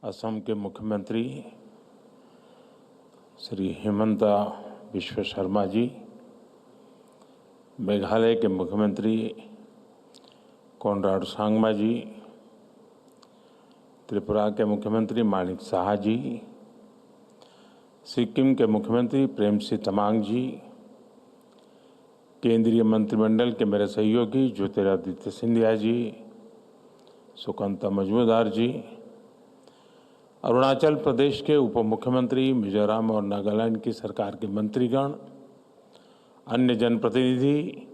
असम के मुख्यमंत्री श्री हिमंता बिश्व शर्मा जी, मेघालय के मुख्यमंत्री कोनराड सांगमा जी, त्रिपुरा के मुख्यमंत्री माणिक साहा जी, सिक्किम के मुख्यमंत्री प्रेमसिंह तमांग जी, केंद्रीय मंत्रिमंडल के मेरे सहयोगी ज्योतिरादित्य सिंधिया जी, सुकांता मजूमदार जी, अरुणाचल प्रदेश के उप मुख्यमंत्री, मिजोरम और नागालैंड की सरकार के मंत्रीगण, अन्य जनप्रतिनिधि,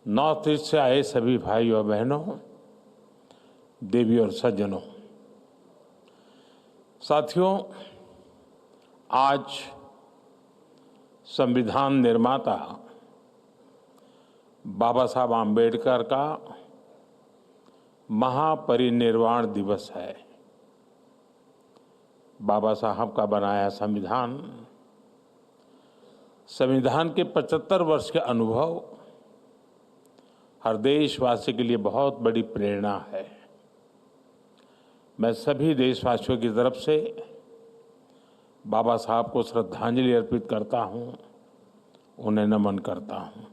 नॉर्थ ईस्ट से आए सभी भाई और बहनों, देवी और सज्जनों, साथियों, आज संविधान निर्माता बाबा साहब आम्बेडकर का महापरिनिर्वाण दिवस है। बाबा साहब का बनाया संविधान के 75 वर्ष के अनुभव हर देशवासी के लिए बहुत बड़ी प्रेरणा है। मैं सभी देशवासियों की तरफ से बाबा साहब को श्रद्धांजलि अर्पित करता हूं, उन्हें नमन करता हूं।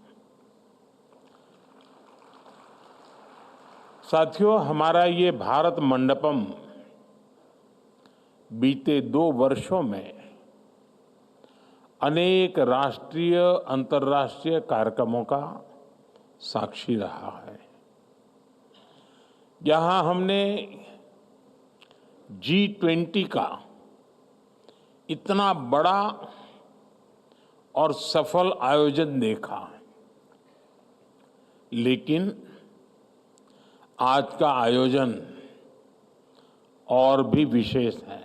साथियों, हमारा ये भारत मंडपम बीते 2 वर्षों में अनेक राष्ट्रीय अंतर्राष्ट्रीय कार्यक्रमों का साक्षी रहा है। यहाँ हमने G20 का इतना बड़ा और सफल आयोजन देखा, लेकिन आज का आयोजन और भी विशेष है।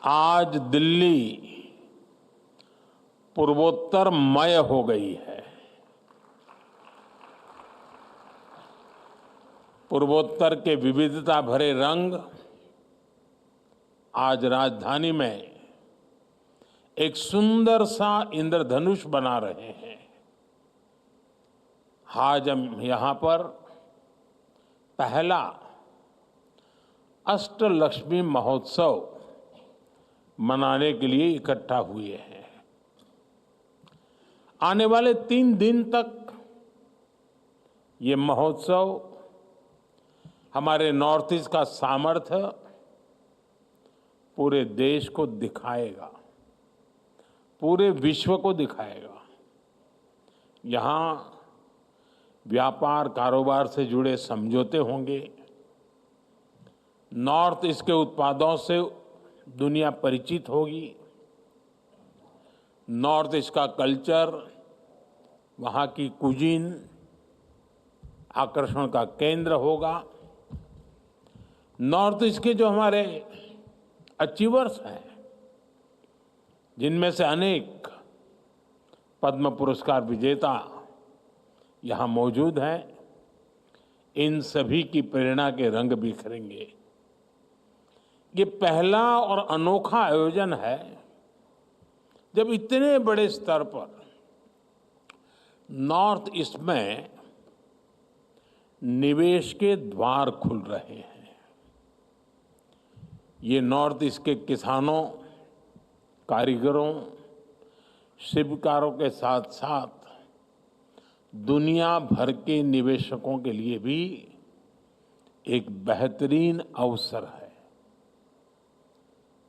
आज दिल्ली पूर्वोत्तरमय हो गई है। पूर्वोत्तर के विविधता भरे रंग आज राजधानी में एक सुंदर सा इंद्रधनुष बना रहे हैं। आज हम यहाँ पर पहला अष्टलक्ष्मी महोत्सव मनाने के लिए इकट्ठा हुए हैं। आने वाले 3 दिन तक ये महोत्सव हमारे नॉर्थ ईस्ट का सामर्थ्य पूरे देश को दिखाएगा, पूरे विश्व को दिखाएगा। यहाँ व्यापार कारोबार से जुड़े समझौते होंगे, नॉर्थ ईस्ट के उत्पादों से दुनिया परिचित होगी, नॉर्थ ईस्ट का कल्चर, वहाँ की कुजीन आकर्षण का केंद्र होगा। नॉर्थ ईस्ट के जो हमारे अचीवर्स हैं, जिनमें से अनेक पद्म पुरस्कार विजेता यहाँ मौजूद हैं, इन सभी की प्रेरणा के रंग बिखरेंगे। ये पहला और अनोखा आयोजन है जब इतने बड़े स्तर पर नॉर्थ ईस्ट में निवेश के द्वार खुल रहे हैं। ये नॉर्थ ईस्ट के किसानों, कारीगरों, शिल्पकारों के साथ साथ दुनिया भर के निवेशकों के लिए भी एक बेहतरीन अवसर है।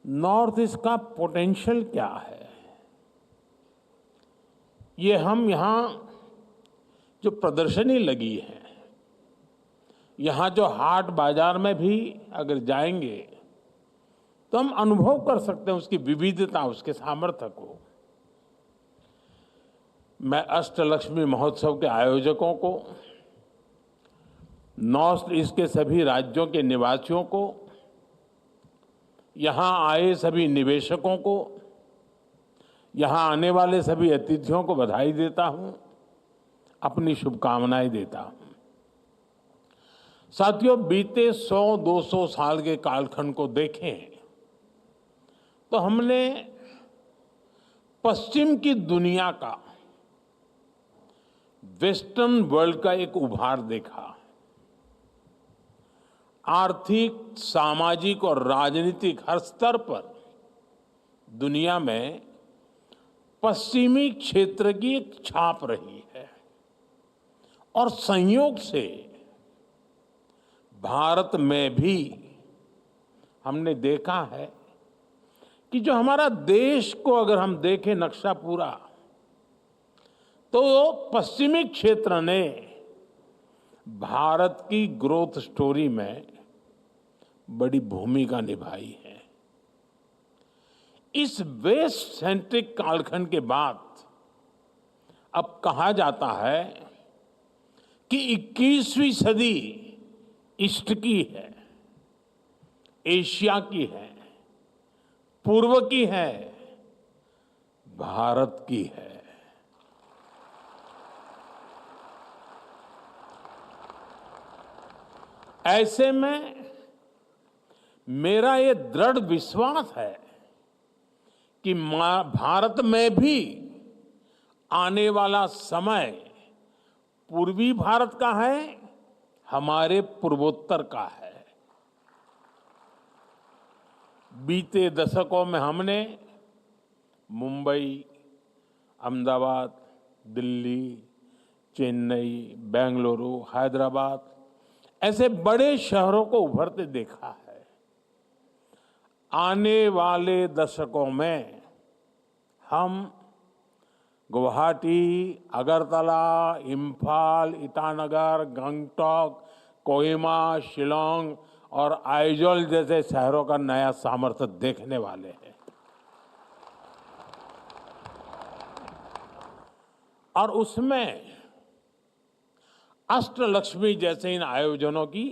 नॉर्थ ईस्ट का पोटेंशियल क्या है, ये हम यहाँ जो प्रदर्शनी लगी है, यहाँ जो हाट बाजार में भी अगर जाएंगे तो हम अनुभव कर सकते हैं उसकी विविधता, उसके सामर्थ्य को। मैं अष्टलक्ष्मी महोत्सव के आयोजकों को, नॉर्थ ईस्ट के सभी राज्यों के निवासियों को, यहाँ आए सभी निवेशकों को, यहाँ आने वाले सभी अतिथियों को बधाई देता हूँ, अपनी शुभकामनाएं देता हूँ। साथियों, बीते 100-200 साल के कालखंड को देखें तो हमने पश्चिम की दुनिया का, वेस्टर्न वर्ल्ड का एक उभार देखा। आर्थिक, सामाजिक और राजनीतिक हर स्तर पर दुनिया में पश्चिमी क्षेत्र की एक छाप रही है और संयोग से भारत में भी हमने देखा है कि जो हमारा देश को अगर हम देखें नक्शा पूरा, तो पश्चिमी क्षेत्र ने भारत की ग्रोथ स्टोरी में बड़ी भूमिका निभाई है। इस वेस्ट सेंट्रिक कालखंड के बाद अब कहा जाता है कि 21वीं सदी ईस्ट की है, एशिया की है, पूर्व की है, भारत की है। ऐसे में मेरा ये दृढ़ विश्वास है कि भारत में भी आने वाला समय पूर्वी भारत का है, हमारे पूर्वोत्तर का है। बीते दशकों में हमने मुंबई, अहमदाबाद, दिल्ली, चेन्नई, बेंगलुरु, हैदराबाद ऐसे बड़े शहरों को उभरते देखा है। आने वाले दशकों में हम गुवाहाटी, अगरतला, इम्फाल, ईटानगर, गंगटोक, कोहिमा, शिलोंग और आइजोल जैसे शहरों का नया सामर्थ्य देखने वाले हैं। और उसमें अष्टलक्ष्मी जैसे इन आयोजनों की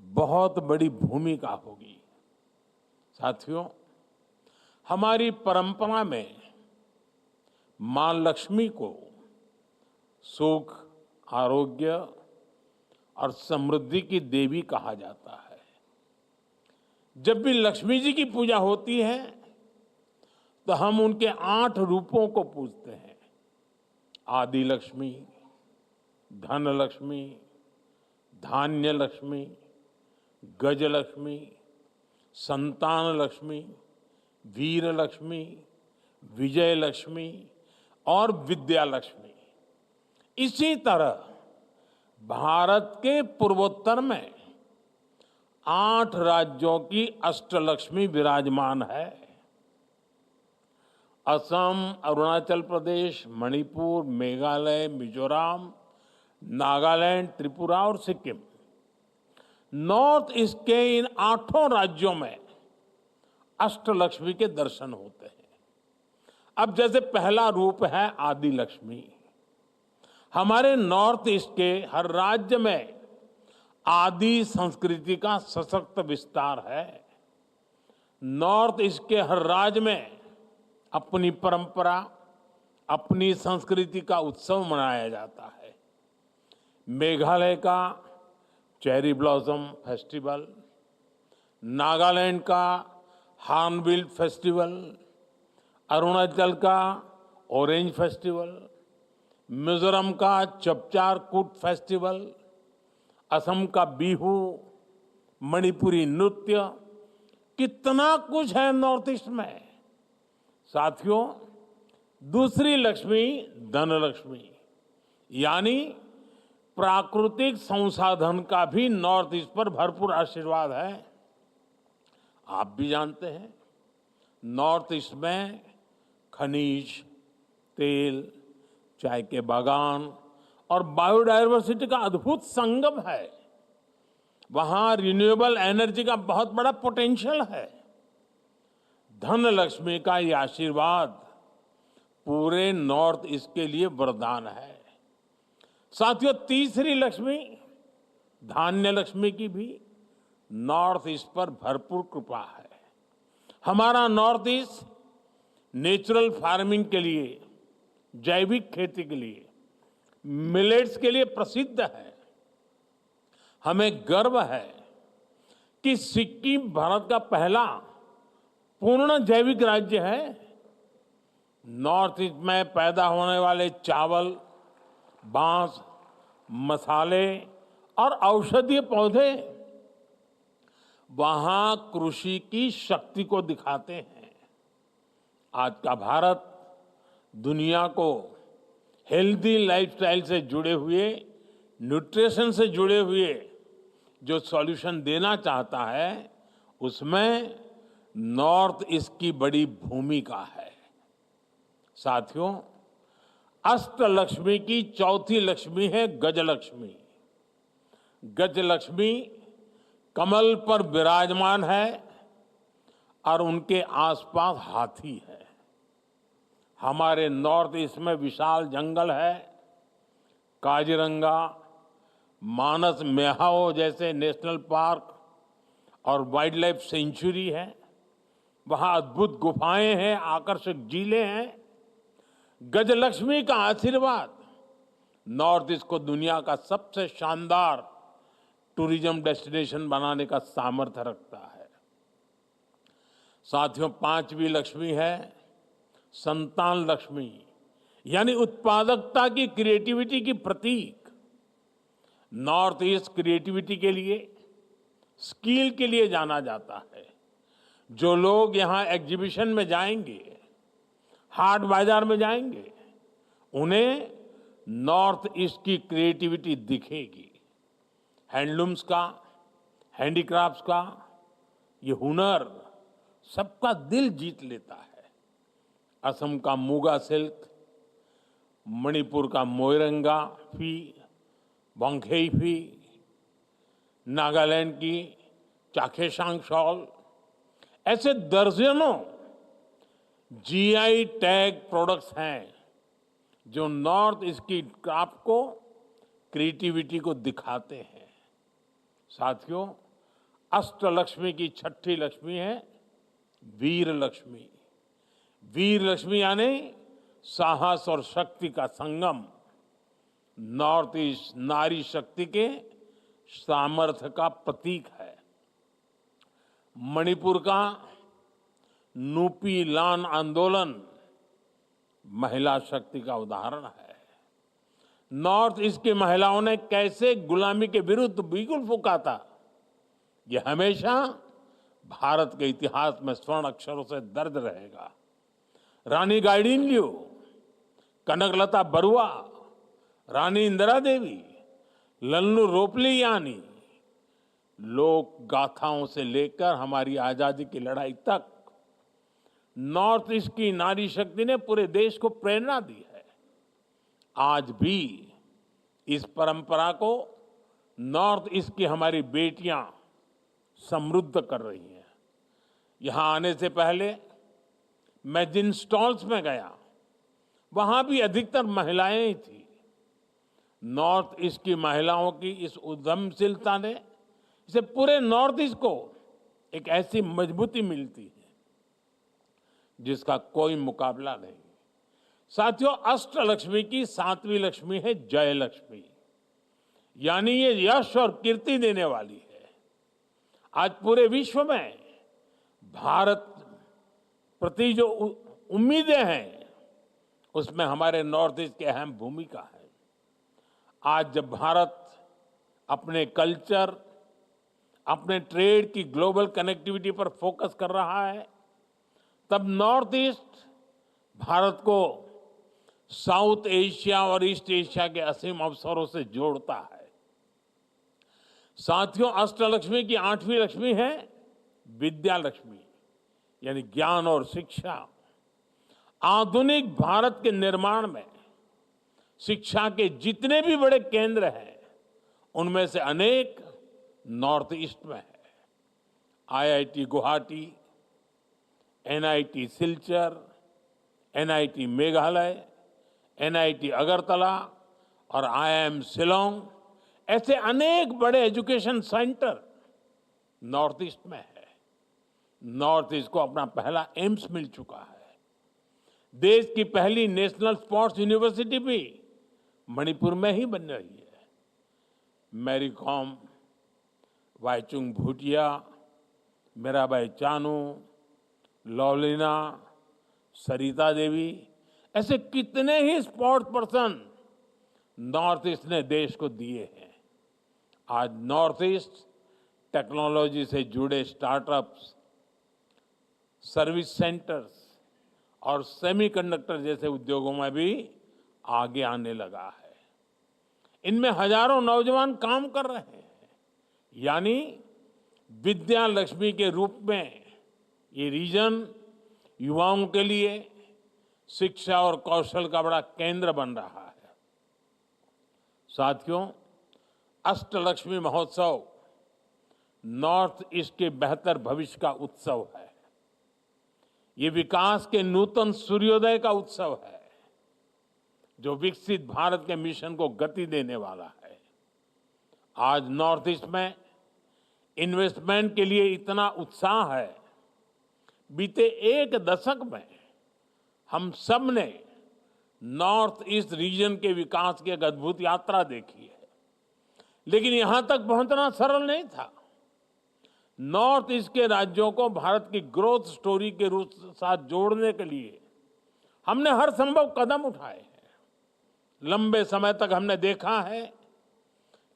बहुत बड़ी भूमिका होगी। साथियों, हमारी परंपरा में मां लक्ष्मी को सुख, आरोग्य और समृद्धि की देवी कहा जाता है। जब भी लक्ष्मी जी की पूजा होती है तो हम उनके 8 रूपों को पूजते हैं। आदि लक्ष्मी, धन लक्ष्मी, धान्य लक्ष्मी, गज लक्ष्मी, संतान लक्ष्मी, वीर लक्ष्मी, विजय लक्ष्मी और विद्या लक्ष्मी। इसी तरह भारत के पूर्वोत्तर में 8 राज्यों की अष्टलक्ष्मी विराजमान है। असम, अरुणाचल प्रदेश, मणिपुर, मेघालय, मिजोरम, नागालैंड, त्रिपुरा और सिक्किम, नॉर्थ ईस्ट के इन 8 राज्यों में अष्टलक्ष्मी के दर्शन होते हैं। अब जैसे पहला रूप है आदि लक्ष्मी। हमारे नॉर्थ ईस्ट के हर राज्य में आदि संस्कृति का सशक्त विस्तार है। नॉर्थ ईस्ट के हर राज्य में अपनी परंपरा, अपनी संस्कृति का उत्सव मनाया जाता है। मेघालय का चेरी ब्लॉसम फेस्टिवल, नागालैंड का हार्नबिल फेस्टिवल, अरुणाचल का ऑरेंज फेस्टिवल, मिजोरम का चपचार कूट फेस्टिवल, असम का बिहू, मणिपुरी नृत्य, कितना कुछ है नॉर्थ ईस्ट में। साथियों, दूसरी लक्ष्मी धन लक्ष्मी, यानी प्राकृतिक संसाधन का भी नॉर्थ ईस्ट पर भरपूर आशीर्वाद है। आप भी जानते हैं, नॉर्थ ईस्ट में खनिज, तेल, चाय के बागान और बायोडायवर्सिटी का अद्भुत संगम है। वहां रिन्यूएबल एनर्जी का बहुत बड़ा पोटेंशियल है। धन लक्ष्मी का ये आशीर्वाद पूरे नॉर्थ ईस्ट के लिए वरदान है। साथियों, तीसरी लक्ष्मी धान्य लक्ष्मी की भी नॉर्थ ईस्ट पर भरपूर कृपा है। हमारा नॉर्थ ईस्ट नेचुरल फार्मिंग के लिए, जैविक खेती के लिए, मिलेट्स के लिए प्रसिद्ध है। हमें गर्व है कि सिक्किम भारत का पहला पूर्ण जैविक राज्य है। नॉर्थ ईस्ट में पैदा होने वाले चावल, बांस, मसाले और औषधीय पौधे वहां कृषि की शक्ति को दिखाते हैं। आज का भारत दुनिया को हेल्दी लाइफस्टाइल से जुड़े हुए, न्यूट्रिशन से जुड़े हुए जो सॉल्यूशन देना चाहता है, उसमें नॉर्थ ईस्ट की बड़ी भूमिका है। साथियों, अष्टलक्ष्मी की चौथी लक्ष्मी है गजलक्ष्मी। गजलक्ष्मी कमल पर विराजमान है और उनके आसपास हाथी है। हमारे नॉर्थ ईस्ट में विशाल जंगल है। काजीरंगा, मानस मेहाओ जैसे नेशनल पार्क और वाइल्ड लाइफ सेंचुरी है। वहां अद्भुत गुफाएं हैं, आकर्षक झीलें हैं। गजलक्ष्मी का आशीर्वाद नॉर्थ ईस्ट को दुनिया का सबसे शानदार टूरिज्म डेस्टिनेशन बनाने का सामर्थ्य रखता है। साथियों, पांचवी लक्ष्मी है संतान लक्ष्मी, यानी उत्पादकता की, क्रिएटिविटी की प्रतीक। नॉर्थ ईस्ट क्रिएटिविटी के लिए, स्किल के लिए जाना जाता है। जो लोग यहां एग्जीबिशन में जाएंगे, हाट बाजार में जाएंगे, उन्हें नॉर्थ ईस्ट की क्रिएटिविटी दिखेगी। हैंडलूम्स का, हैंडीक्राफ्ट्स का ये हुनर सबका दिल जीत लेता है। असम का मूगा सिल्क, मणिपुर का मोइरंगा फी, वांगखेई फी, नागालैंड की चाखेसांग शॉल, ऐसे दर्जनों जीआई टैग प्रोडक्ट्स हैं जो नॉर्थ ईस्ट की क्राफ्ट को, क्रिएटिविटी को दिखाते हैं। साथियों, अष्टलक्ष्मी की छठी लक्ष्मी है वीर लक्ष्मी। वीर लक्ष्मी यानी साहस और शक्ति का संगम। नॉर्थ ईस्ट नारी शक्ति के सामर्थ्य का प्रतीक है। मणिपुर का नुपी लान आंदोलन महिला शक्ति का उदाहरण है। नॉर्थ ईस्ट की महिलाओं ने कैसे गुलामी के विरुद्ध बिगुल फूंका था, यह हमेशा भारत के इतिहास में स्वर्ण अक्षरों से दर्ज रहेगा। रानी गाइडिनल्यू, कनकलता बरुआ, रानी इंदिरा देवी, लल्लू रोपली यानी लोक गाथाओं से लेकर हमारी आजादी की लड़ाई तक नॉर्थ ईस्ट की नारी शक्ति ने पूरे देश को प्रेरणा दी है। आज भी इस परंपरा को नॉर्थ ईस्ट की हमारी बेटियां समृद्ध कर रही हैं। यहां आने से पहले मैं जिन स्टॉल्स में गया, वहां भी अधिकतर महिलाएं ही थी। नॉर्थ ईस्ट की महिलाओं की इस उद्यमशीलता ने इसे पूरे नॉर्थ ईस्ट को एक ऐसी मजबूती मिलती है जिसका कोई मुकाबला नहीं। साथियों, अष्टलक्ष्मी की सातवीं लक्ष्मी है जय लक्ष्मी, यानी ये यश और कीर्ति देने वाली है। आज पूरे विश्व में भारत प्रति जो उम्मीदें हैं, उसमें हमारे नॉर्थ ईस्ट की अहम भूमिका है। आज जब भारत अपने कल्चर, अपने ट्रेड की ग्लोबल कनेक्टिविटी पर फोकस कर रहा है, तब नॉर्थ ईस्ट भारत को साउथ एशिया और ईस्ट एशिया के असीम अवसरों से जोड़ता है। साथियों, अष्टलक्ष्मी की आठवीं लक्ष्मी है विद्या लक्ष्मी, यानी ज्ञान और शिक्षा। आधुनिक भारत के निर्माण में शिक्षा के जितने भी बड़े केंद्र हैं, उनमें से अनेक नॉर्थ ईस्ट में है। IIT Guwahati, NIT Silchar, NIT Meghalaya, NIT Agartala और आईआईएम शिलोंग, ऐसे अनेक बड़े एजुकेशन सेंटर नॉर्थ ईस्ट में है। नॉर्थ ईस्ट को अपना पहला एम्स मिल चुका है। देश की पहली नेशनल स्पोर्ट्स यूनिवर्सिटी भी मणिपुर में ही बन रही है। मैरी कॉम, वाईचुंग भूटिया, मीराबाई चानू, लवलीना, सरिता देवी, ऐसे कितने ही स्पोर्ट्स पर्सन नॉर्थ ईस्ट ने देश को दिए हैं। आज नॉर्थ ईस्ट टेक्नोलॉजी से जुड़े स्टार्टअप्स, सर्विस सेंटर्स और सेमीकंडक्टर जैसे उद्योगों में भी आगे आने लगा है। इनमें हजारों नौजवान काम कर रहे हैं। यानी विद्या लक्ष्मी के रूप में ये रीजन युवाओं के लिए शिक्षा और कौशल का बड़ा केंद्र बन रहा है। साथियों, अष्टलक्ष्मी महोत्सव नॉर्थ ईस्ट के बेहतर भविष्य का उत्सव है। ये विकास के नूतन सूर्योदय का उत्सव है, जो विकसित भारत के मिशन को गति देने वाला है। आज नॉर्थ ईस्ट में इन्वेस्टमेंट के लिए इतना उत्साह है। बीते एक दशक में हम सब ने नॉर्थ ईस्ट रीजन के विकास की एक अद्भुत यात्रा देखी है, लेकिन यहां तक पहुंचना सरल नहीं था। नॉर्थ ईस्ट के राज्यों को भारत की ग्रोथ स्टोरी के रूप साथ जोड़ने के लिए हमने हर संभव कदम उठाए हैं। लंबे समय तक हमने देखा है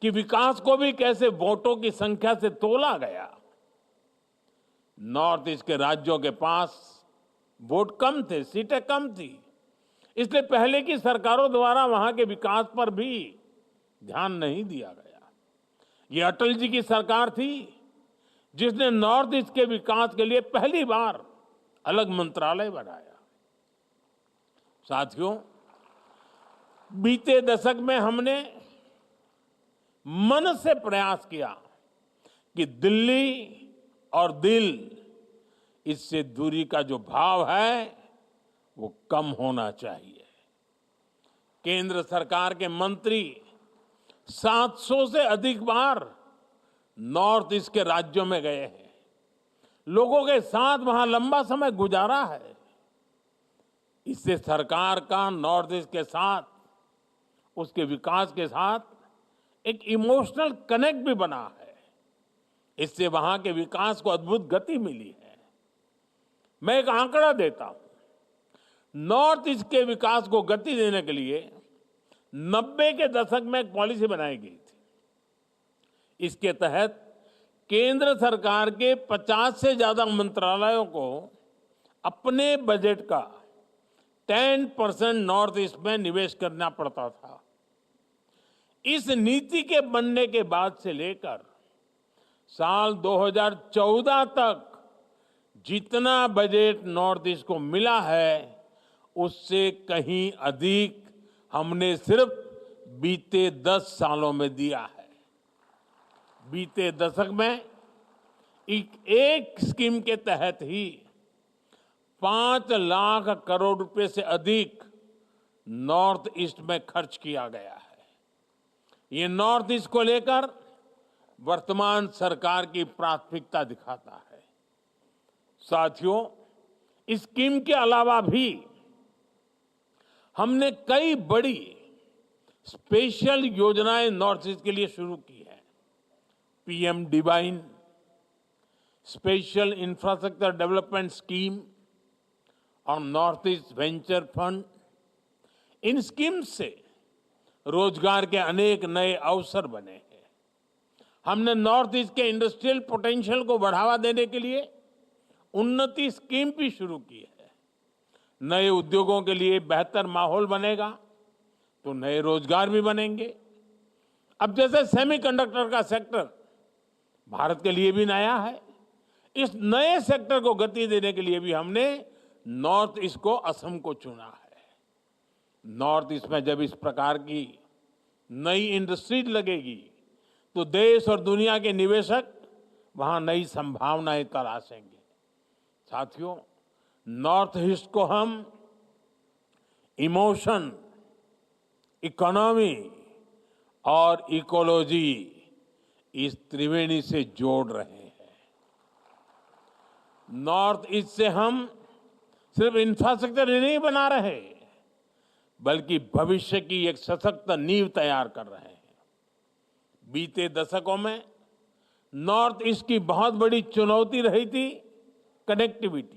कि विकास को भी कैसे वोटों की संख्या से तोला गया। नॉर्थ ईस्ट के राज्यों के पास वोट कम थे, सीटें कम थी, इसलिए पहले की सरकारों द्वारा वहां के विकास पर भी ध्यान नहीं दिया गया। ये अटल जी की सरकार थी जिसने नॉर्थ ईस्ट के विकास के लिए पहली बार अलग मंत्रालय बनाया। साथियों, बीते दशक में हमने मन से प्रयास किया कि दिल्ली और दिल, इससे दूरी का जो भाव है वो कम होना चाहिए। केंद्र सरकार के मंत्री 700 से अधिक बार नॉर्थ ईस्ट के राज्यों में गए हैं, लोगों के साथ वहां लंबा समय गुजारा है। इससे सरकार का नॉर्थ ईस्ट के साथ, उसके विकास के साथ एक इमोशनल कनेक्ट भी बना है। इससे वहां के विकास को अद्भुत गति मिली है। मैं एक आंकड़ा देता हूं। नॉर्थ ईस्ट के विकास को गति देने के लिए 90 के दशक में एक पॉलिसी बनाई गई थी। इसके तहत केंद्र सरकार के 50 से ज्यादा मंत्रालयों को अपने बजट का 10% नॉर्थ ईस्ट में निवेश करना पड़ता था। इस नीति के बनने के बाद से लेकर साल 2014 तक जितना बजट नॉर्थ ईस्ट को मिला है, उससे कहीं अधिक हमने सिर्फ बीते 10 सालों में दिया है। बीते दशक में एक स्कीम के तहत ही 5 लाख करोड़ रुपए से अधिक नॉर्थ ईस्ट में खर्च किया गया है। ये नॉर्थ ईस्ट को लेकर वर्तमान सरकार की प्राथमिकता दिखाता है। साथियों, इस स्कीम के अलावा भी हमने कई बड़ी स्पेशल योजनाएं नॉर्थ ईस्ट के लिए शुरू की है। PM divine, special infrastructure development scheme और नॉर्थ ईस्ट वेंचर फंड। इन स्कीम से रोजगार के अनेक नए अवसर बने हैं। हमने नॉर्थ ईस्ट के इंडस्ट्रियल पोटेंशियल को बढ़ावा देने के लिए उन्नति स्कीम भी शुरू की है। नए उद्योगों के लिए बेहतर माहौल बनेगा तो नए रोजगार भी बनेंगे। अब जैसे सेमीकंडक्टर का सेक्टर भारत के लिए भी नया है, इस नए सेक्टर को गति देने के लिए भी हमने नॉर्थ ईस्ट को, असम को चुना है। नॉर्थ ईस्ट में जब इस प्रकार की नई इंडस्ट्री लगेगी तो देश और दुनिया के निवेशक वहां नई संभावनाएं तलाशेंगे। साथियों, नॉर्थ ईस्ट को हम इमोशन, इकोनॉमी और इकोलॉजी, इस त्रिवेणी से जोड़ रहे हैं। नॉर्थ ईस्ट से हम सिर्फ इंफ्रास्ट्रक्चर ही नहीं बना रहे, बल्कि भविष्य की एक सशक्त नींव तैयार कर रहे हैं। बीते दशकों में नॉर्थ ईस्ट की बहुत बड़ी चुनौती रही थी कनेक्टिविटी।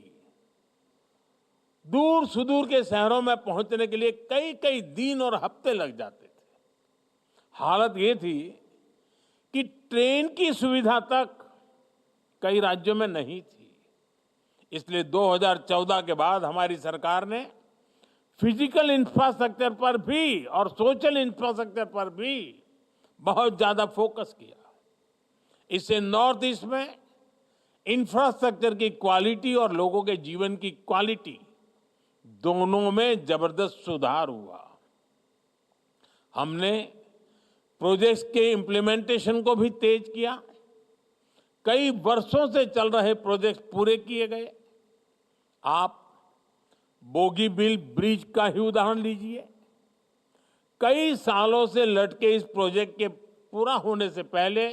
दूर सुदूर के शहरों में पहुंचने के लिए कई कई दिन और हफ्ते लग जाते थे। हालत ये थी कि ट्रेन की सुविधा तक कई राज्यों में नहीं थी। इसलिए 2014 के बाद हमारी सरकार ने फिजिकल इंफ्रास्ट्रक्चर पर भी और सोशल इंफ्रास्ट्रक्चर पर भी बहुत ज्यादा फोकस किया। इससे नॉर्थ ईस्ट में इंफ्रास्ट्रक्चर की क्वालिटी और लोगों के जीवन की क्वालिटी दोनों में जबरदस्त सुधार हुआ। हमने प्रोजेक्ट्स के इम्प्लीमेंटेशन को भी तेज किया। कई वर्षों से चल रहे प्रोजेक्ट्स पूरे किए गए। आप बोगीबील ब्रिज का ही उदाहरण लीजिए। कई सालों से लटके इस प्रोजेक्ट के पूरा होने से पहले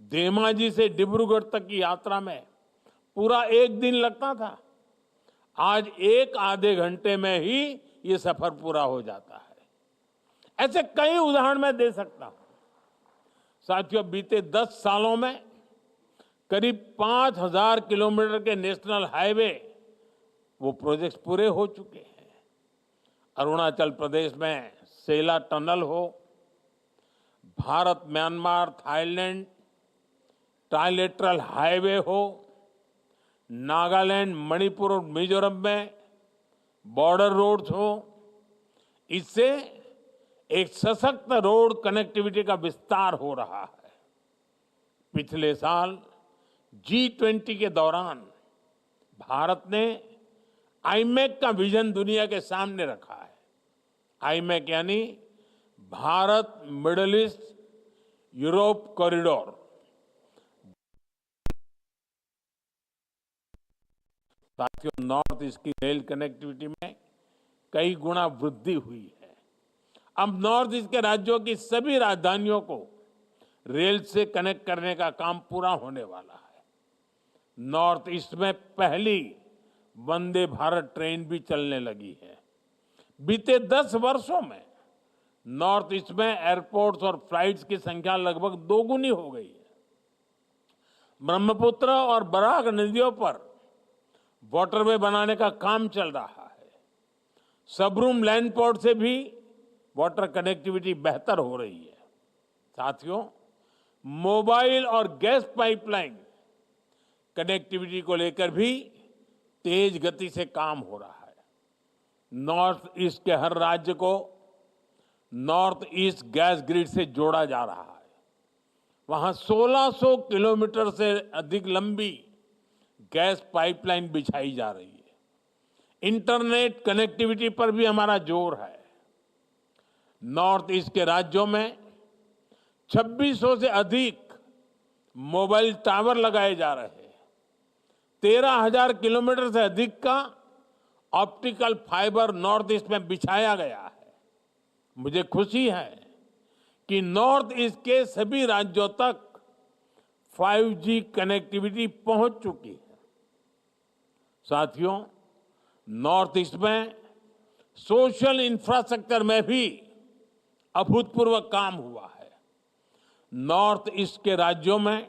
धेमाजी से डिब्रूगढ़ तक की यात्रा में पूरा एक दिन लगता था। आज एक आधे घंटे में ही ये सफर पूरा हो जाता है। ऐसे कई उदाहरण मैं दे सकता हूं। साथियों, बीते 10 सालों में करीब 5000 किलोमीटर के नेशनल हाईवे वो प्रोजेक्ट्स पूरे हो चुके हैं। अरुणाचल प्रदेश में सेला टनल हो, Bharat Myanmar Thailand trilateral highway हो, नागालैंड मणिपुर और मिजोरम में बॉर्डर रोड्स हो, इससे एक सशक्त रोड कनेक्टिविटी का विस्तार हो रहा है। पिछले साल G20 के दौरान भारत ने आईमैक का विजन दुनिया के सामने रखा है। आईमैक यानी Bharat middle east Europe corridor. साथियों, नॉर्थ ईस्ट की रेल कनेक्टिविटी में कई गुना वृद्धि हुई है। अब नॉर्थ ईस्ट के राज्यों की सभी राजधानियों को रेल से कनेक्ट करने का काम पूरा होने वाला है। नॉर्थ ईस्ट में पहली वंदे भारत ट्रेन भी चलने लगी है। बीते 10 वर्षों में नॉर्थ ईस्ट में एयरपोर्ट्स और फ्लाइट्स की संख्या लगभग दोगुनी हो गई है। ब्रह्मपुत्र और बराक नदियों पर वाटरवे बनाने का काम चल रहा है। सबरूम लैंड पोर्ट से भी वाटर कनेक्टिविटी बेहतर हो रही है। साथियों, मोबाइल और गैस पाइपलाइन कनेक्टिविटी को लेकर भी तेज गति से काम हो रहा है। नॉर्थ ईस्ट के हर राज्य को नॉर्थ ईस्ट गैस ग्रिड से जोड़ा जा रहा है। वहां 1600 किलोमीटर से अधिक लंबी गैस पाइपलाइन बिछाई जा रही है। इंटरनेट कनेक्टिविटी पर भी हमारा जोर है। नॉर्थ ईस्ट के राज्यों में 2600 से अधिक मोबाइल टावर लगाए जा रहे हैं। 13,000 किलोमीटर से अधिक का ऑप्टिकल फाइबर नॉर्थ ईस्ट में बिछाया गया है। मुझे खुशी है कि नॉर्थ ईस्ट के सभी राज्यों तक 5G कनेक्टिविटी पहुंच चुकी है। साथियों, नॉर्थ ईस्ट में सोशल इंफ्रास्ट्रक्चर में भी अभूतपूर्व काम हुआ है। नॉर्थ ईस्ट के राज्यों में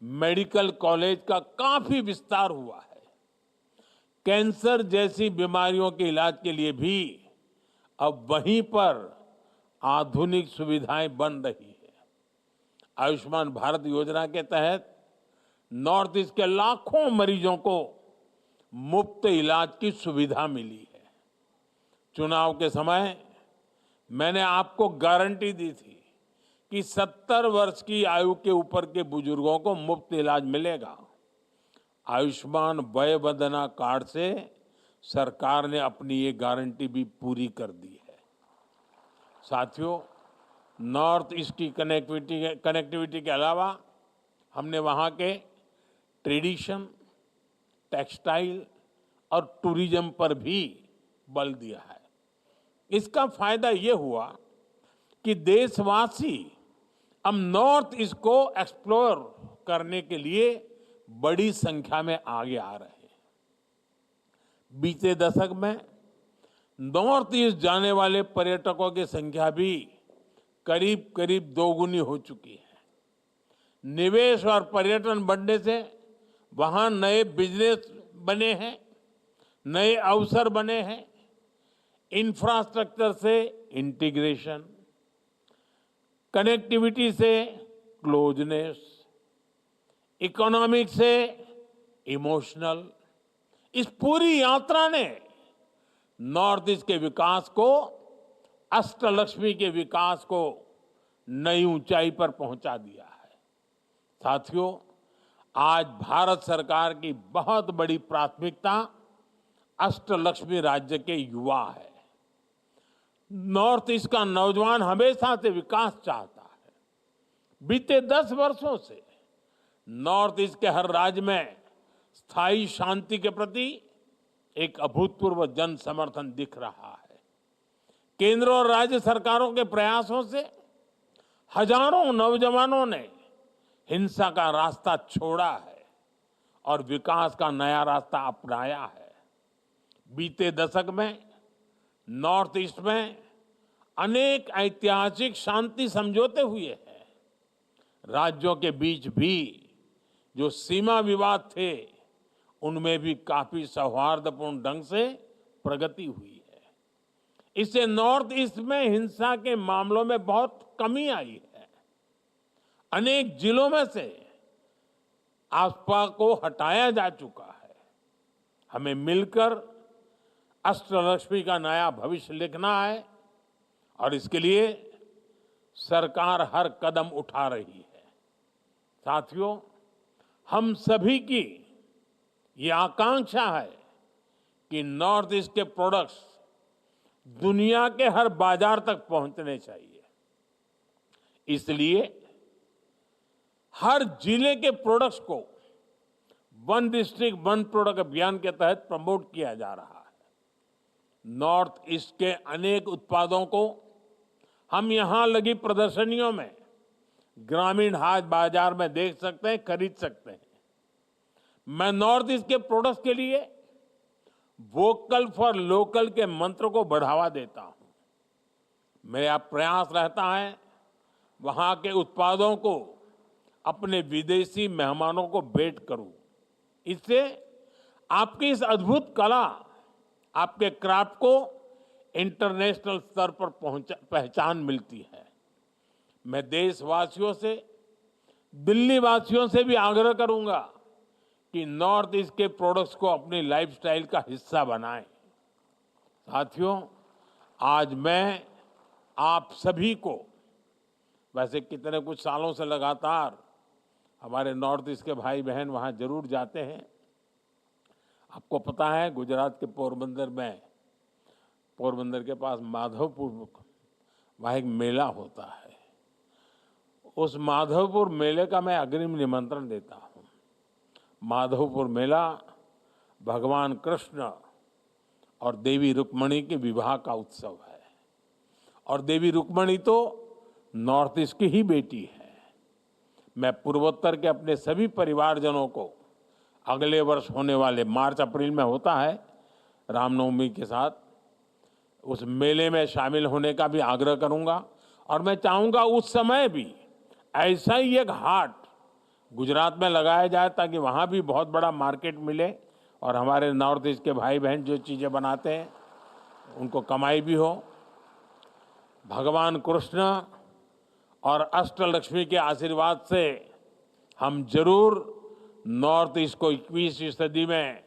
मेडिकल कॉलेज का काफी विस्तार हुआ है। कैंसर जैसी बीमारियों के इलाज के लिए भी अब वहीं पर आधुनिक सुविधाएं बन रही है। आयुष्मान भारत योजना के तहत नॉर्थ ईस्ट के लाखों मरीजों को मुफ्त इलाज की सुविधा मिली है। चुनाव के समय मैंने आपको गारंटी दी थी कि 70 वर्ष की आयु के ऊपर के बुजुर्गों को मुफ्त इलाज मिलेगा। आयुष्मान वय वंदना कार्ड से सरकार ने अपनी ये गारंटी भी पूरी कर दी है। साथियों, नॉर्थ ईस्ट की कनेक्टिविटी के अलावा हमने वहाँ के ट्रेडिशन, टेक्सटाइल और टूरिज्म पर भी बल दिया है। इसका फायदा ये हुआ कि देशवासी अब नॉर्थ ईस्ट को एक्सप्लोर करने के लिए बड़ी संख्या में आगे आ रहे हैं। बीते दशक में नॉर्थ ईस्ट जाने वाले पर्यटकों की संख्या भी करीब करीब दोगुनी हो चुकी है। निवेश और पर्यटन बढ़ने से वहां नए बिजनेस बने हैं, नए अवसर बने हैं। इंफ्रास्ट्रक्चर से इंटीग्रेशन, कनेक्टिविटी से क्लोजनेस, इकोनॉमिक से इमोशनल, इस पूरी यात्रा ने नॉर्थ ईस्ट के विकास को, अष्टलक्ष्मी के विकास को नई ऊंचाई पर पहुंचा दिया है। साथियों, आज भारत सरकार की बहुत बड़ी प्राथमिकता अष्टलक्ष्मी राज्य के युवा है। नॉर्थ ईस्ट का नौजवान हमेशा से विकास चाहता है। बीते 10 वर्षों से नॉर्थ ईस्ट के हर राज्य में स्थायी शांति के प्रति एक अभूतपूर्व जन समर्थन दिख रहा है। केंद्र और राज्य सरकारों के प्रयासों से हजारों नौजवानों ने हिंसा का रास्ता छोड़ा है और विकास का नया रास्ता अपनाया है। बीते दशक में नॉर्थ ईस्ट में अनेक ऐतिहासिक शांति समझौते हुए हैं। राज्यों के बीच भी जो सीमा विवाद थे, उनमें भी काफी सौहार्दपूर्ण ढंग से प्रगति हुई है। इससे नॉर्थ ईस्ट में हिंसा के मामलों में बहुत कमी आई है। अनेक जिलों में से आफवाह को हटाया जा चुका है। हमें मिलकर अष्टलक्ष्मी का नया भविष्य लिखना है और इसके लिए सरकार हर कदम उठा रही है। साथियों, हम सभी की ये आकांक्षा है कि नॉर्थ ईस्ट के प्रोडक्ट्स दुनिया के हर बाजार तक पहुंचने चाहिए। इसलिए हर जिले के प्रोडक्ट्स को वन डिस्ट्रिक्ट वन प्रोडक्ट अभियान के तहत प्रमोट किया जा रहा है। नॉर्थ ईस्ट के अनेक उत्पादों को हम यहां लगी प्रदर्शनियों में, ग्रामीण हाट बाजार में देख सकते हैं, खरीद सकते हैं। मैं नॉर्थ ईस्ट के प्रोडक्ट्स के लिए वोकल फॉर लोकल के मंत्र को बढ़ावा देता हूं। मेरा प्रयास रहता है वहां के उत्पादों को अपने विदेशी मेहमानों को भेंट करूं। इससे आपकी इस अद्भुत कला, आपके क्राफ्ट को इंटरनेशनल स्तर पर पहचान मिलती है। मैं देशवासियों से, दिल्ली वासियों से भी आग्रह करूंगा कि नॉर्थ ईस्ट के प्रोडक्ट्स को अपनी लाइफस्टाइल का हिस्सा बनाएं। साथियों, आज मैं आप सभी को, वैसे कितने कुछ सालों से लगातार हमारे नॉर्थ ईस्ट के भाई बहन वहां जरूर जाते हैं। आपको पता है, गुजरात के पोरबंदर में, पोरबंदर के पास माधवपुर, वहाँ एक मेला होता है। उस माधवपुर मेले का मैं अग्रिम निमंत्रण देता हूँ। माधवपुर मेला भगवान कृष्ण और देवी रुक्मणी के विवाह का उत्सव है। और देवी रुक्मणी तो नॉर्थ ईस्ट की ही बेटी है। मैं पूर्वोत्तर के अपने सभी परिवारजनों को अगले वर्ष होने वाले मार्च अप्रैल में होता है, रामनवमी के साथ, उस मेले में शामिल होने का भी आग्रह करूंगा। और मैं चाहूंगा उस समय भी ऐसा ही एक हाट गुजरात में लगाया जाए, ताकि वहां भी बहुत बड़ा मार्केट मिले और हमारे नॉर्थ ईस्ट के भाई बहन जो चीजें बनाते हैं उनको कमाई भी हो। भगवान कृष्ण और अष्टलक्ष्मी के आशीर्वाद से हम जरूर नॉर्थ ईस्ट को 21वीं सदी में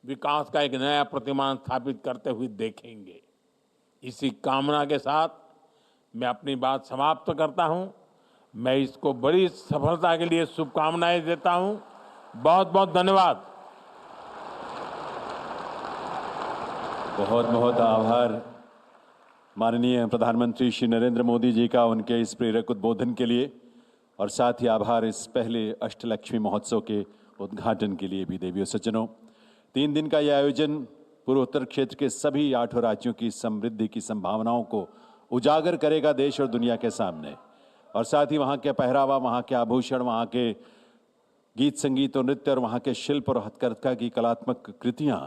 विकास का एक नया प्रतिमान स्थापित करते हुए देखेंगे। इसी कामना के साथ मैं अपनी बात समाप्त करता हूं। मैं इसको बड़ी सफलता के लिए शुभकामनाएं देता हूं। बहुत बहुत धन्यवाद। बहुत बहुत आभार माननीय प्रधानमंत्री श्री नरेंद्र मोदी जी का उनके इस प्रेरक उद्बोधन के लिए, और साथ ही आभार इस पहले अष्टलक्ष्मी महोत्सव के उद्घाटन के लिए भी। देवियों सज्जनों, 3 दिन का यह आयोजन पूर्वोत्तर क्षेत्र के सभी 8 राज्यों की समृद्धि की संभावनाओं को उजागर करेगा देश और दुनिया के सामने। और साथ ही वहाँ के पहरावा, वहाँ के आभूषण, वहाँ के गीत संगीत और नृत्य और वहाँ के शिल्प और हथकरघा की कलात्मक कृतियाँ